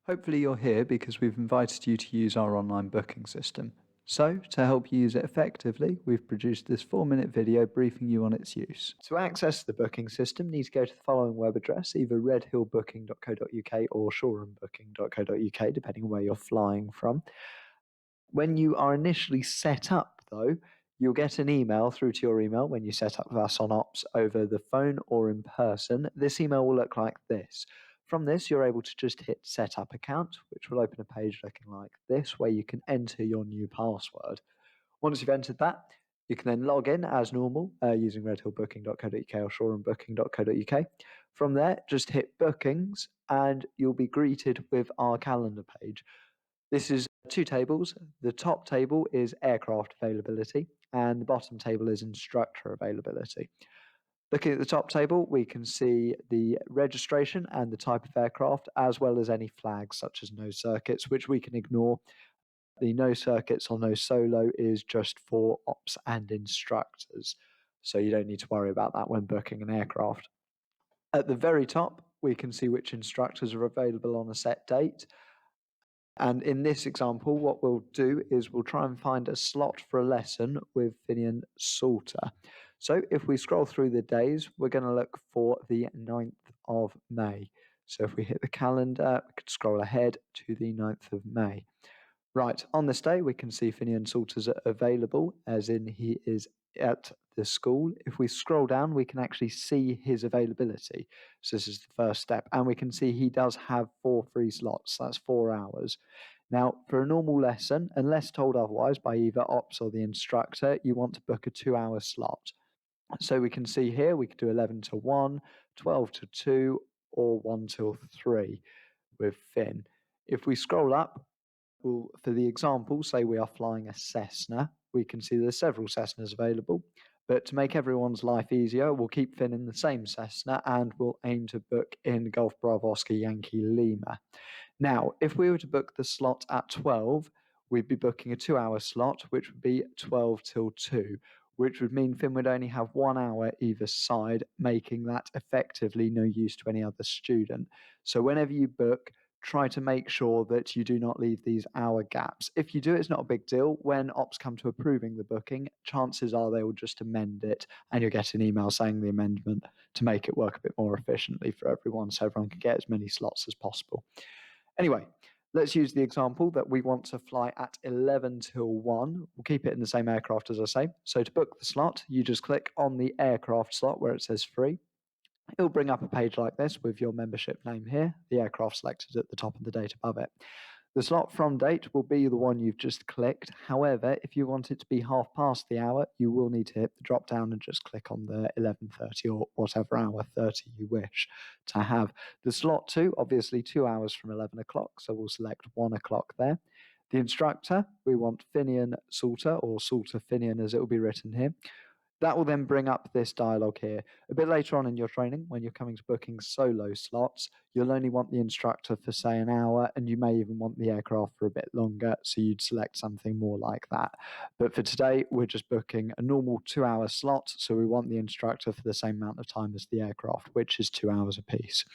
Hopefully you're here because we've invited you to use our online booking system. So, to help you use it effectively, we've produced this 4-minute video briefing you on its use. To access the booking system, you need to go to the following web address, either redhillbooking.co.uk or shorehamnbooking.co.uk, depending on where you're flying from. When you are initially set up, though, you'll get an email through to your email when you set up with us on Ops over the phone or in person. This email will look like this. From this, you're able to just hit Set Up Account, which will open a page looking like this, where you can enter your new password. Once you've entered that, you can then log in as normal using redhillbooking.co.uk or shorehamnbooking.co.uk. From there, just hit Bookings, and you'll be greeted with our calendar page. This is two tables. The top table is aircraft availability, and the bottom table is instructor availability. Looking at the top table, we can see the registration and the type of aircraft, as well as any flags such as no circuits, which we can ignore. The no circuits or no solo is just for ops and instructors, so you don't need to worry about that when booking an aircraft. At the very top, we can see which instructors are available on a set date. And in this example, what we'll do is we'll try and find a slot for a lesson with Finian Salter. So if we scroll through the days, we're going to look for the 9th of May. So if we hit the calendar, we could scroll ahead to the 9th of May. Right, on this day, we can see Finian Salter's available, as in he is at the school. If we scroll down, we can actually see his availability. So this is the first step. And we can see he does have 4 free slots. That's 4 hours. Now, for a normal lesson, unless told otherwise by either Ops or the instructor, you want to book a 2-hour slot. So we can see here, we could do 11 to 1, 12 to 2, or 1 till 3 with Finn. If we scroll up, for the example, say we are flying a Cessna, we can see there's several Cessnas available. But to make everyone's life easier, we'll keep Finn in the same Cessna and we'll aim to book in Golf Bravo Oscar Yankee Lima. Now, if we were to book the slot at 12, we'd be booking a 2-hour slot, which would be 12 till 2, which would mean Finn would only have 1 hour either side, making that effectively no use to any other student. So whenever you book, try to make sure that you do not leave these hour gaps. If you do, it's not a big deal. When Ops come to approving the booking, chances are they will just amend it and you'll get an email saying the amendment to make it work a bit more efficiently for everyone so everyone can get as many slots as possible. Anyway, let's use the example that we want to fly at 11 till 1. We'll keep it in the same aircraft as I say. So to book the slot, you just click on the aircraft slot where it says free. It'll bring up a page like this with your membership name here, the aircraft selected at the top and the date above it. The slot from date will be the one you've just clicked. However, if you want it to be half past the hour, you will need to hit the drop down and just click on the 11:30 or whatever hour 30 you wish to have. The slot 2, obviously 2 hours from 11 o'clock, so we'll select 1 o'clock there. The instructor, we want Finian Salter, or Salter Finian as it will be written here. That will then bring up this dialog here. A bit later on in your training, when you're coming to booking solo slots, you'll only want the instructor for, say, an hour, and you may even want the aircraft for a bit longer, so you'd select something more like that. But for today, we're just booking a normal 2-hour slot, so we want the instructor for the same amount of time as the aircraft, which is 2 hours apiece.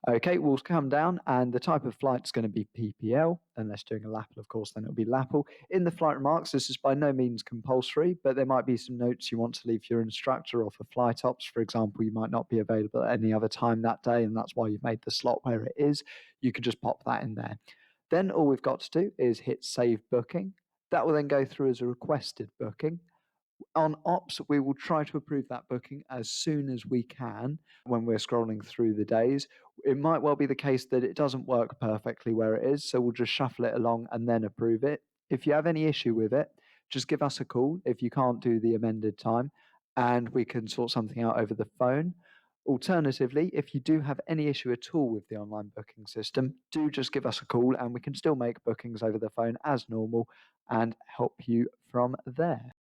Okay, we'll come down, and the type of flight is going to be PPL, unless doing a LAPL, of course, then it'll be LAPL. In the flight remarks, this is by no means compulsory, but there might be some notes you want to leave for your instructor or for flight ops. For example, you might not be available at any other time that day, and that's why you've made the slot where it is. You could just pop that in there. Then all we've got to do is hit Save Booking. That will then go through as a requested booking. On Ops, we will try to approve that booking as soon as we can when we're scrolling through the days. It might well be the case that it doesn't work perfectly where it is, so we'll just shuffle it along and then approve it. If you have any issue with it, just give us a call if you can't do the amended time, and we can sort something out over the phone. Alternatively, if you do have any issue at all with the online booking system, do just give us a call and we can still make bookings over the phone as normal and help you from there.